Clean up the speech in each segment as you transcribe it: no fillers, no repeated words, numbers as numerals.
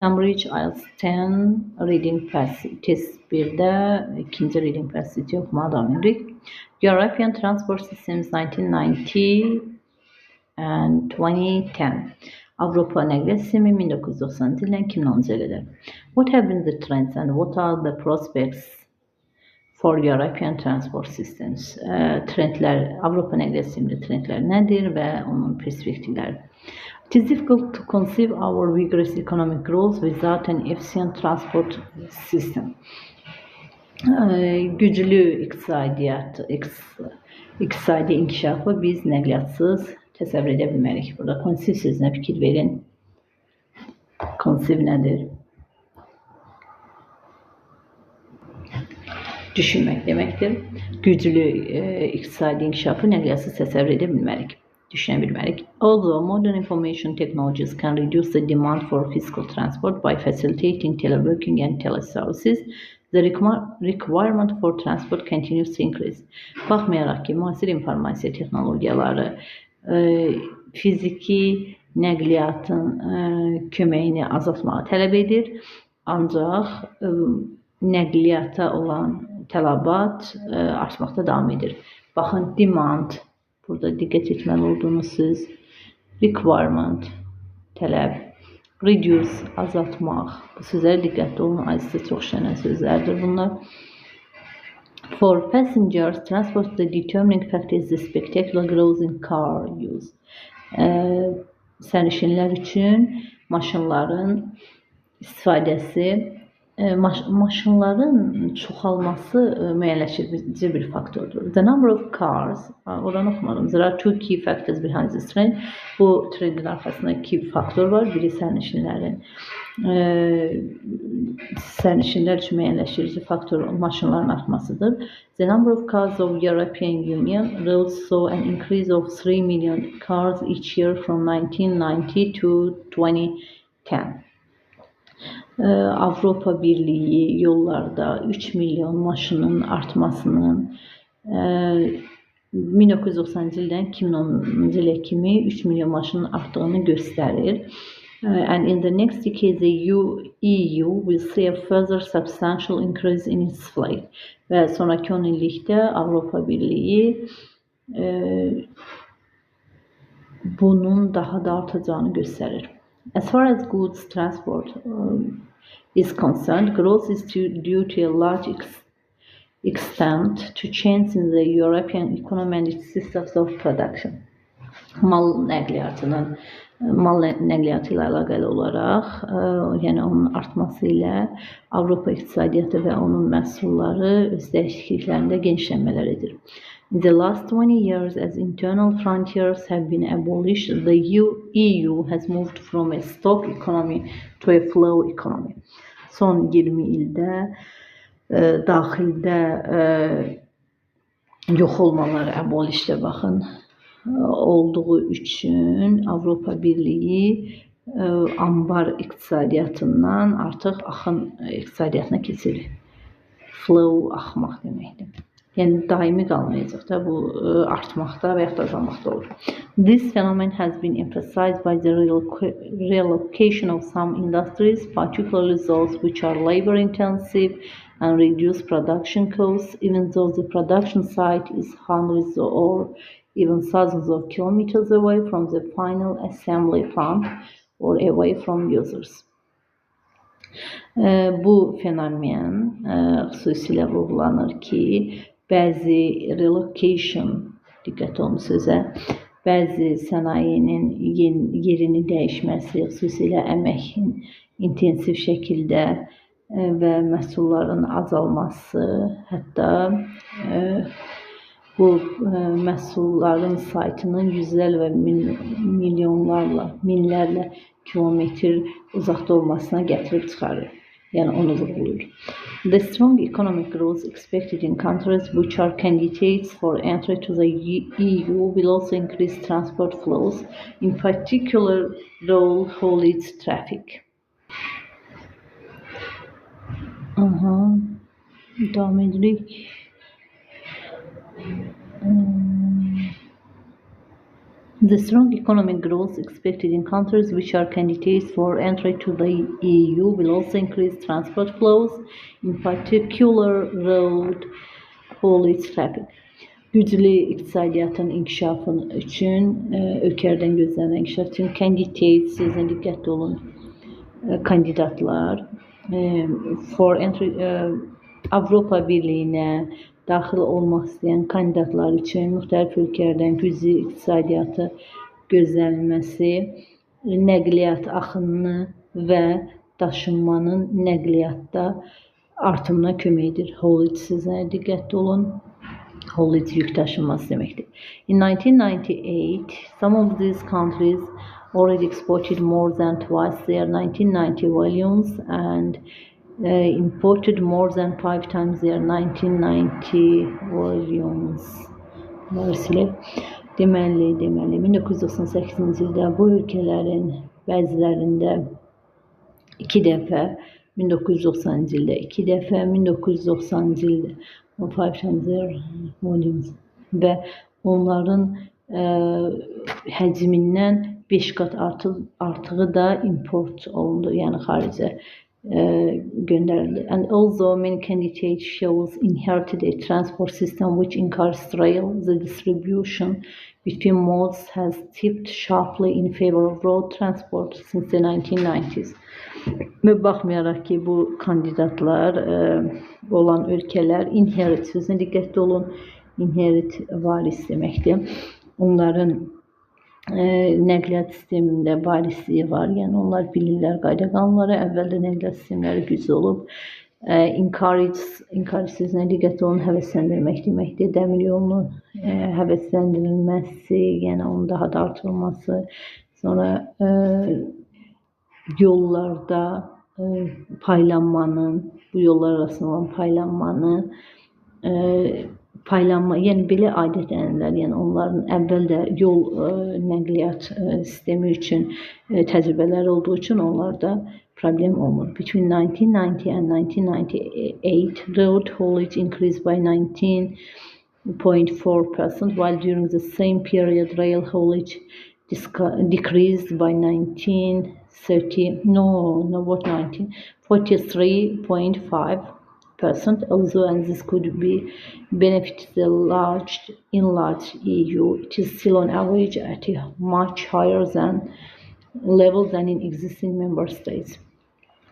Cambridge IELTS 10 Reading Passage Test 1'de ikinci Reading Passage okumaya devam edirik. European Transport Systems 1990 and 2010. Avropa Nəqliyyat Sistemi 1990 ilə 2010-cu qədər. What have been the trends and what are the prospects for European transport systems? Trendlər, Avropa nəqliyyat sistemində trendlər nədir və onun perspektivləri? It is difficult to conceive our vigorous economic growth without an efficient transport system. Güclü iqtisadi inkişafı biz nəqliyatsız təsəvvür edə bilmərik. Burada conceive sözünə fikir verin. Conceive nədir? Düşünmək deməkdir. Güclü iqtisadi inkişafı nəqliyatsız təsəvvür edə bilmərik. Düşünə bilmərik. Although modern information technologies can reduce the demand for physical transport by facilitating teleworking and teleservices, the requirement for transport continues to increase. Baxmayaraq ki, müasir informasiya texnologiyaları fiziki nəqliyyatın köməyini azaltmağı tələb edir. Ancaq nəqliyyata olan tələbat artmaqda davam edir. Baxın, demand, burada diqqət etməli olduğunuz söz, requirement, tələb, reduce, azaltmaq. Bu sözlərə diqqətli olun, ayrıca çox işlənən sözlərdir bunlar. For passengers, transport the determining factor is the spectacular growth in car use. Sərnişinlər üçün maşınların istifadəsi, maşınların çoxalması müəyyənləşdirici bir faktordur. The number of cars, oranı oxumadım. There are two key factors behind this trend. Bu trendin arxasında iki faktor var. Biri sərnişinlər üçün müəyyənləşdirici faktor maşınların artmasıdır. The number of cars of European Union roads saw an increase of 3 million cars each year from 1990 to 2010. Avropa Birliği yollarda 3 milyon maşının artmasının 1990-cı ildən 2010-cu ilə kimi 3 milyon maşının artdığını göstərir. And in the next decade, the EU will see a further substantial increase in its fleet. Və sonraki 10 illikdə Avropa Birliği bunun daha da artacağını göstərir. As far as goods transport is concerned, growth is due to a large extent to change in the European economy and its systems of production. Mal nəqliyyatı ilə əlaqəli olaraq, yəni onun artması ilə Avropa iqtisadiyyatı və onun məhsulları öz dəyişikliklərində genişlənmələr edir. In the last 20 years, as internal frontiers have been abolished, the EU has moved from a stock economy to a flow economy. Son 20 ildə daxildə yox olmalar, abolishdə baxın, olduğu üçün Avropa Birliği ambar iqtisadiyyatından artıq axın iqtisadiyyatına keçir. Flow, axmaq deməkdir. Yəni daimi qalmayacaq da, bu artmaqda və yaxud da azalmaqda olur. This phenomenon has been emphasized by the relocation of some industries, particularly those which are labor intensive and reduce production costs, even though the production site is hundreds or even thousands of kilometers away from the final assembly plant or away from users. Bu fenomen xüsusilə vurgulanır ki, bəzi relocation, diqqət olun sözə, bəzi sənayinin yerini dəyişməsi, xüsusilə əməkin intensiv şəkildə və məhsulların azalması, hətta bu məhsulların saytının yüzlərlə və milyonlarla, minlərlə kilometr uzaqda olmasına gətirib çıxarır. Yəni onu vurgulur. The strong economic growth expected in countries which are candidates for entry to the EU will also increase transport flows, in particular road haulage traffic. Devam edirik. The strong economic growth expected in countries which are candidates for entry to the EU will also increase transport flows, in particular road haulage traffic. Güclü iqtisadiyyatın inkişafı üçün, ölkələrdən gözlənilən inkişaf üçün candidate sözünə diqqətli olun. Kandidatlar for entry Avropa Birliyinə daxil olmaq istəyən kandidatlar üçün müxtəlif ölkələrdən güclü iqtisadiyyatı gözlənilməsi nəqliyyat axınını və daşınmanın nəqliyyatda artımına kömək edir. Haulage sözünə diqqətli olun. Haulage yük taşınması deməkdir. In 1998, some of these countries already exported more than twice their 1990 volumes and imported more than 5 times their 1990 volumes. Deməli, 1998-ci ildə bu ölkələrin bəzilərində 2 dəfə, 1990-cı ildə 2 dəfə, 1990-cı ildə 5 times their volumes və onların həcmindən 5 qat artığı da import olundu, yəni xaricə göndərildi. And although many candidates shows inherited a transport system which encouraged rail, the distribution between modes has tipped sharply in favor of road transport since the 1990s. Və baxmayaraq ki, bu kandidatlar olan ölkələr inherit sözünə diqqətli olun. Inherit varis deməkdir. Onların nəqliyyat sistemində varisliyi var. Yəni onlar bilirlər qayda qanunları. Əvvəldə nəqliyyat sistemləri güclü olub. Encourage sözünə diqqətli olun. Həvəsləndirmək deməkdir. Dəmir yolunun həvəsləndirilməsi, yəni onun daha da artırılması. Sonra yollarda paylanmanın, bu yollar arasında olan paylanma, yəni belə adətlənirlər. Yəni onların əvvəldə yol nəqliyyat sistemi üçün təcrübələr olduğu üçün onlarda problem olmur. Between 1990 and 1998, road haulage increased by 19.4%, while during the same period rail haulage decreased by 43.5%, although and this could be benefit the enlarged EU, it is still on average at a much higher level than in existing member states.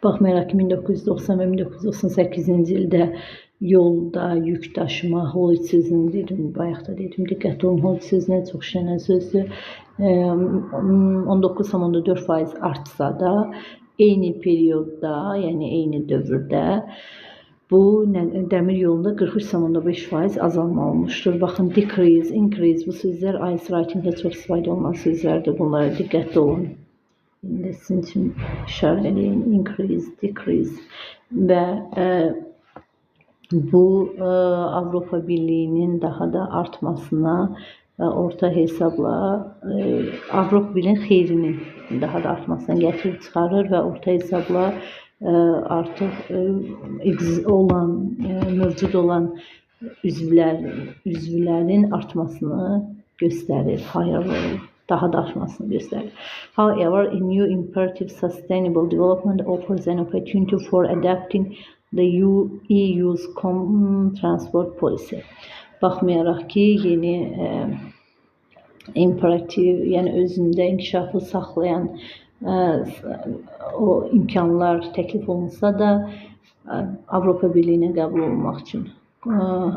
Baxmayaraq ki, 1990 və 1998-ci ildə yolda yük daşıma, haulage sözünü dedim, bayaq da dedim, diqqətli olun, haulage sözünə çox işlənən sözdür. 19,4% artsa da, eyni periodda, yəni eyni dövrdə bu dəmir yolunda 43,5% azalma olmuşdur. Baxın, decrease, increase, bu sözlər IELTS writingdə çox istifadə olunan sözlərdir. Bunlara diqqətli olun. İndi sizin üçün işarə edin, increase, decrease və bu Avropa Birliyinin daha da artmasına orta hesabla Avropa Birliyinin xeyrinin daha da artmasına gətirib çıxarır və orta hesabla artıq mövcud olan üzvlərin artmasını göstərir, daha da artmasını göstərir. However, a new imperative sustainable development offers an opportunity for adapting the EU's common transport policy. Baxmayaraq ki, yeni imperativ, yəni özündə inkişafı saxlayan o imkanlar təklif olunsa da Avropa Birliyinə qəbul olmaq üçün,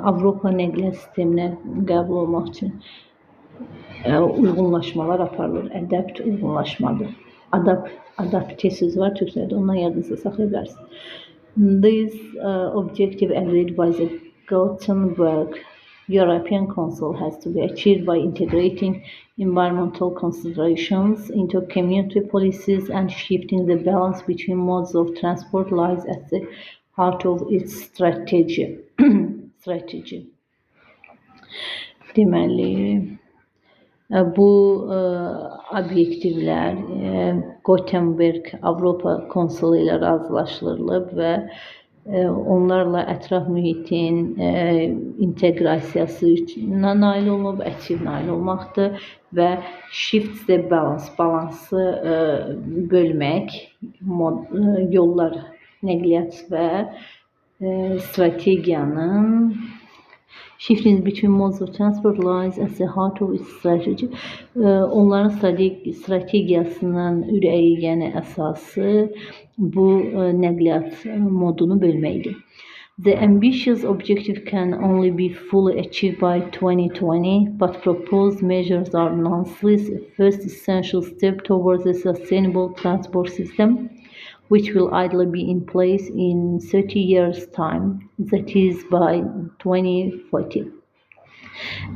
Avropa nəqliyyat sisteminə qəbul olmaq üçün uyğunlaşmalar aparılır. Adapt uyğunlaşmadır. Adapte sözü var Türkçədə, ondan yadınızda saxlaya bilərsiniz. This objective agreed by the Gothenburg European Council has to be achieved by integrating environmental considerations into community policies and shifting the balance between modes of transport lies at the heart of its strategy. Deməli, bu obyektivlər Gothenburg Avropa Konsulu ilə razılaşdırılıb və onlarla ətraf mühitin inteqrasiyası nail olub, achieve nail olmaqdır və shift the balance, balansı bölmək, yollar, nəqliyyat və strategiyanın shifting between modes of transport lies at the heart of its strategy. Onların strategiyasının ürəyi, yəni əsası bu nəqliyyat modunu bölməkdir. The ambitious objective can only be fully achieved by 2020, but proposed measures are nonetheless a first essential step towards a sustainable transport system, which will ideally be in place in 30 years' time, that is by 2040.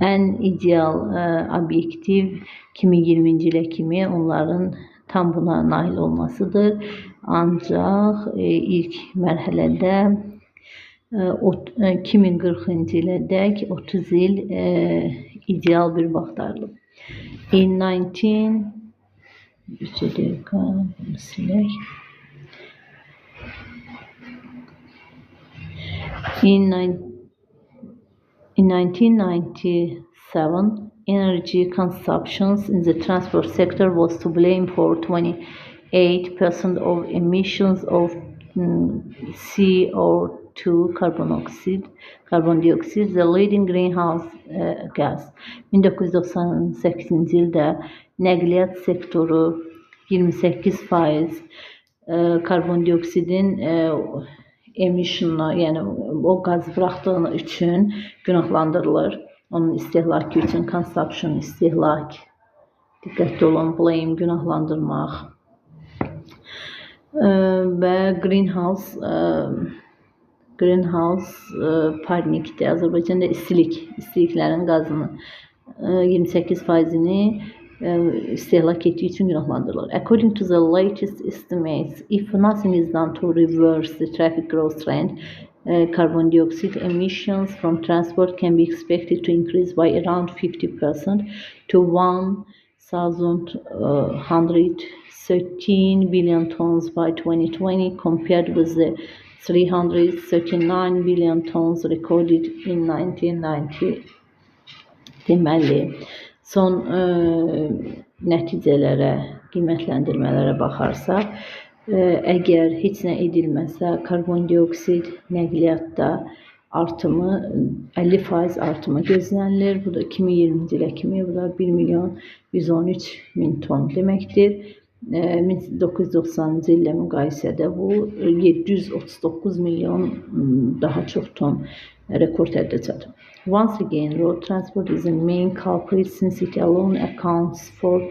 En ideal objektiv 2020 ilə kimi onların tam buna nail olmasıdır. Ancaq ilk mərhələdə 2040-cı ilə dək 30 il ideal bir vaxt ayrılıb. In 1997, energy consumption in the transport sector was to blame for 28% of emissions of CO2 carbon dioxide, the leading greenhouse gas. 1998-ci ildə nəqliyyat sektoru 28% karbondioksidin emissionuna, yəni o qaz buraxdığını üçün günahlandırılır. Onun istehlakı üçün consumption, istehlak, diqqətli olun, blame, günahlandırmaq və greenhouse parnikdir. Azərbaycanda istiliklərin qazını 28%-ni istehlak etdiyi üçün günahlandırılır. According to the latest estimates, if nothing is done to reverse the traffic growth trend, carbon dioxide emissions from transport can be expected to increase by around 50% to 1,113 billion tons by 2020, compared with the 339 billion tons recorded in 1990. Deməli, son nəticələrə, qiymətləndirmələrə baxarsaq, əgər heç nə edilməsə, karbondioksid nəqliyyatda artımı 50% artımı gözlənilir. Bu da 2020-ci ilə kimi, bu da 1.113.000 ton deməkdir. 1990-cı illə müqayisədə bu 739 milyon daha çox ton rekord həddə çatıb. Once again, road transport is the main culprit since it alone accounts for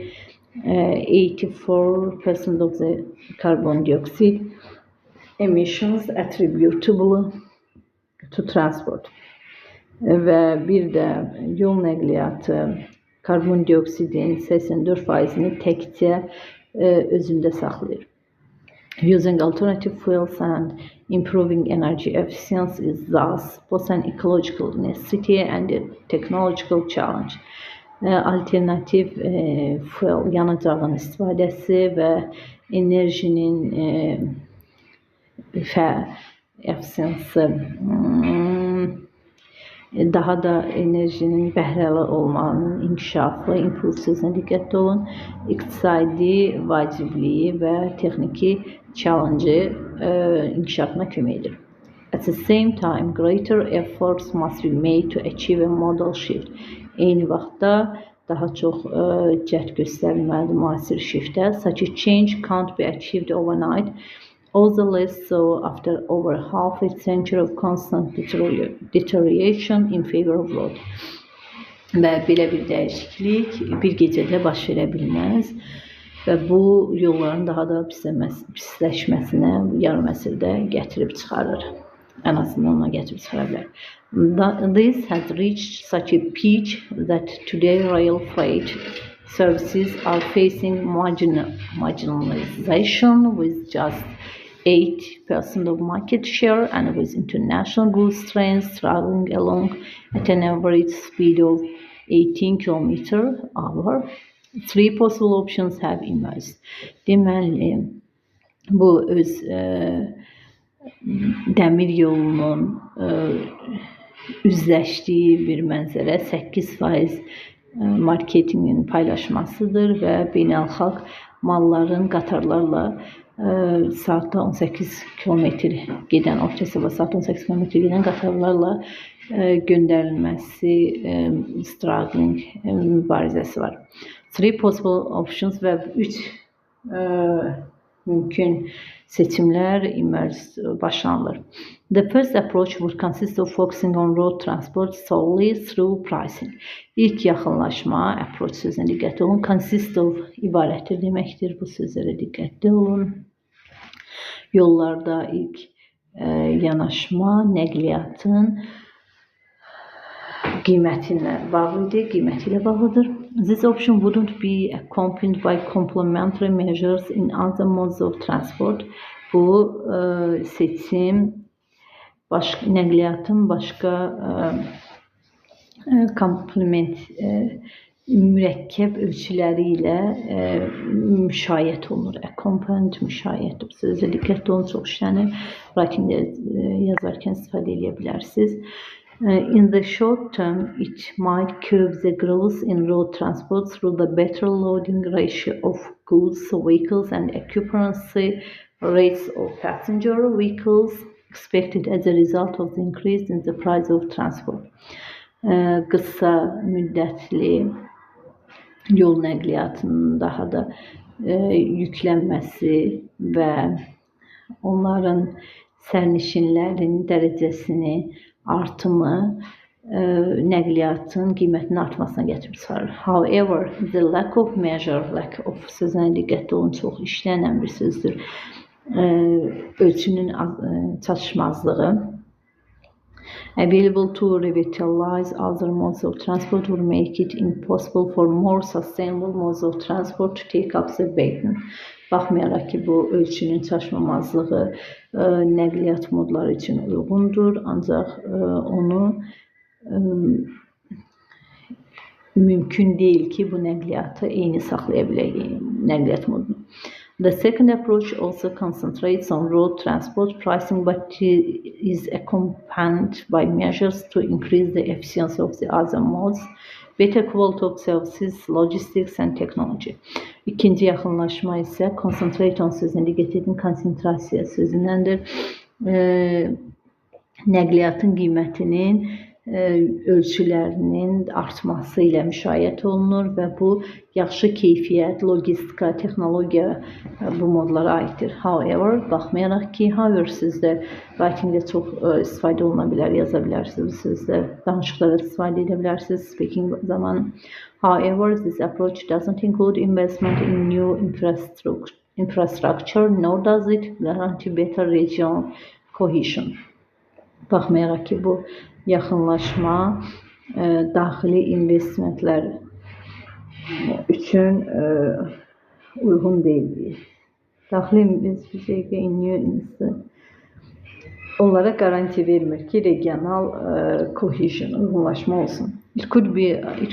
84% of the carbon dioxide emissions attributable to transport. Və bir də yol nəqliyyatı karbondioksidin 84%-ni təkcə özündə saxlayır. Using alternative fuels and improving energy efficiency is thus both an ecological necessity and a technological challenge. Alternativ fuel, yanacağın istifadəsi və enerjinin efficiency, daha da enerjinin bəhrəli olmanın inkişafı, impuls sözünə diqqətli olun, iqtisadi vacibliyi və texniki challenge inkişafına kömək edir. At the same time, greater efforts must be made to achieve a modal shift. Eyni vaxtda daha çox cəhd göstərilməlidir müasir shiftə. Such a change can't be achieved overnight, all the less so after over half a century of constant deterioration in favor of road. Və belə bir dəyişiklik bir gecədə baş verə bilməz və bu yolların daha da pisləşməsinə yarım əsrdə gətirib çıxarır. Ən azından ona gətirib çıxara bilər. This has reached such a peak that today rail freight services are facing marginalization with just 8% of market share and with international goods trains traveling along at an average speed of 18 km/h. Three possible options have emerged. Deməli, bu öz dəmir yolunun üzləşdiyi bir mənzərə 8% marketinqin paylaşmasıdır və beynəlxalq malların qatarlarla saatda 18 kilometr gedən, orta hesabla saatda 18 kilometr gedən qatarlarla göndərilməsi, struggling mübarizəsi var. 3 possible options və 3 mümkün seçimlər başlanılır. The first approach would consist of focusing on road transport solely through pricing. İlk yaxınlaşma, approach sözünə diqqətli olun. Consist of ibarətdir deməkdir. Bu sözlərə diqqətli olun. Yollarda ilk yanaşma nəqliyyatın qiymətinə bağlıdır. This option wouldn't be accompanied by complementary measures in other modes of transport. Bu seçim nəqliyyatın başqa komplement mürəkkəb ölçüləri ilə müşayiət olunur. Accompanied müşayiət. Bu sözə diqqətli olun, çox işlənir. Writing-də yazarkən istifadə edə bilərsiniz. In the short term, it might curb the growth in road transport through the better loading ratio of goods vehicles and occupancy rates of passenger vehicles expected as a result of the increase in the price of transport. Qısa müddətli yol nəqliyyatının daha da yüklənməsi və onların sərnişinlərin dərəcəsini artımı nəqliyyatın qiymətinin artmasına gətirib çıxarır. However, the lack of sözünə diqqətli olun, çox işlənən bir sözdür. Ölçünün çatışmazlığı. Available to revitalize other modes of transport would make it impossible for more sustainable modes of transport to take up the burden. Baxmayaraq ki, bu ölçünün çatışmamazlığı nəqliyyat modları üçün uyğundur, ancaq onu mümkün deyil ki, bu nəqliyyatı eyni saxlaya bilək, nəqliyyat modunu. The second approach also concentrates on road transport pricing, but is accompanied by measures to increase the efficiency of the other modes, better quality of services, logistics and technology. İkinci yaxınlaşma isə concentrate on sözünə diqqət edin, konsentrasiya sözündəndir. Nəqliyyatın qiymətinin ölçülərinin artması ilə müşayiət olunur və bu yaxşı keyfiyyət, logistika, texnologiya bu modlara aiddir. However, baxmayaraq ki, however sözdə writing-də çox istifadə oluna bilər, yaza bilərsiniz bu sözdə, danışıqda da istifadə edə bilərsiniz, speaking zamanı. However, this approach doesn't include investment in new infrastructure, nor does it guarantee better regional cohesion. Baxmayaraq ki, bu yaxınlaşma daxili investmentlər üçün uyğun deyil. Daxili investisiya onlara garanti vermir ki, regional cohesion, uyğunlaşma olsun. It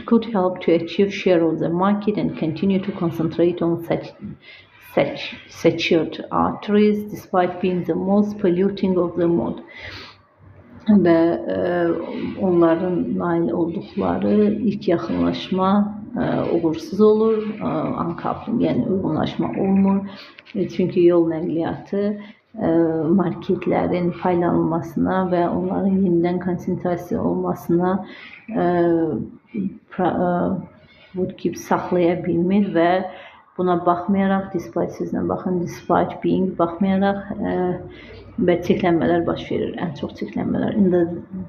could help to achieve share of the market and continue to concentrate on satured arteries despite being the most polluting of the mode. Və onların nail olduqları ilk yaxınlaşma uğursuz olur, uncoupling, yəni uyğunlaşma olmur. Çünki yol nəqliyyatı marketlərin paylanılmasına və onların yenidən konsentrasiya olmasına saxlaya bilmir və buna baxmayaraq, despite sözünə baxın, despite being, baxmayaraq və çirklənmələr baş verir, ən çox çirklənmələr.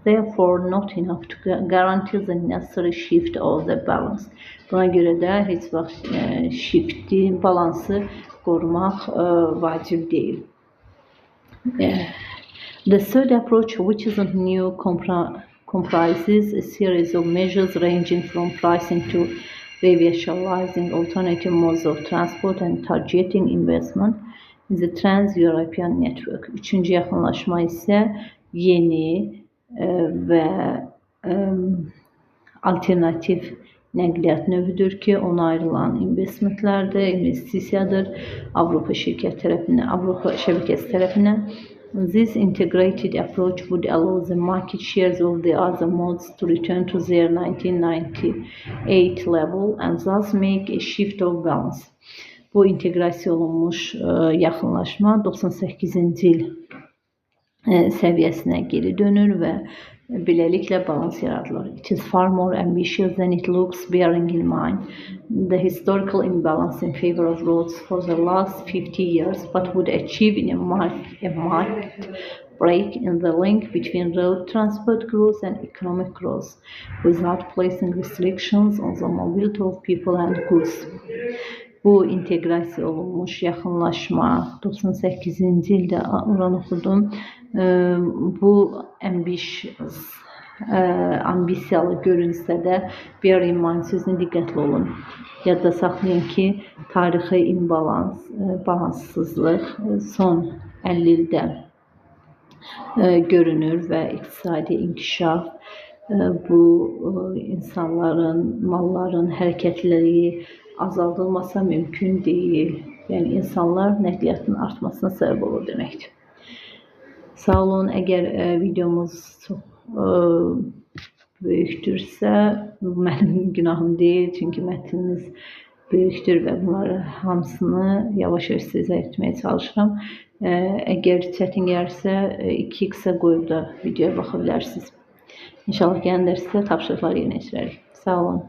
Therefore, not enough to guarantee the necessary shift of the balance. Buna görə də heç vaxt shift'i, balansı qorumaq vacib deyil. The third approach, which isn't new, comprises a series of measures ranging from pricing to revitalizing alternative modes of transport and targeting investment in the Trans-European Network. Üçüncü yaxınlaşma isə yeni və alternativ nəqliyyat növüdür ki, ona ayrılan investisiyadır Avropa şirkət tərəfindən, Avropa şəbəkəsi tərəfindən This integrated approach would allow the market shares of the other modes to return to their 1998 level and thus make a shift of balance. Bu inteqrasiya olunmuş yaxınlaşma 98-ci il səviyyəsinə geri dönür və beləliklə balans yaradılır. It is far more ambitious than it looks, bearing in mind the historical imbalance in favor of roads for the last 50 years, but would achieve in a marked break in the link between road transport growth and economic growth, without placing restrictions on the mobility of people and goods. Bu inteqrasiya olunmuş yaxınlaşma 98-ci ildə oran oxudum. Bu ambisiyalı görünsə də bear in mind sözünə diqqətli olun. Yadda saxlayın ki, tarixi imbalans, balanssızlıq son 50 ildə görünür və iqtisadi inkişaf bu insanların, malların hərəkətləri azaldılmasa mümkün deyil. Yəni insanlar nəqliyyatın artmasına səbəb olur deməkdir. Sağ olun. Əgər videomuz çox böyükdürsə, mənim günahım deyil, çünki mətnimiz böyükdür və bunları hamısını yavaş-yavaş sizə etməyə çalışıram. Əgər çətin gəlirsə, 2x-ə qoyub da videoya baxa bilərsiniz. İnşallah gələn dərsdə tapşırıqları yerinə yetirərik. Sağ olun.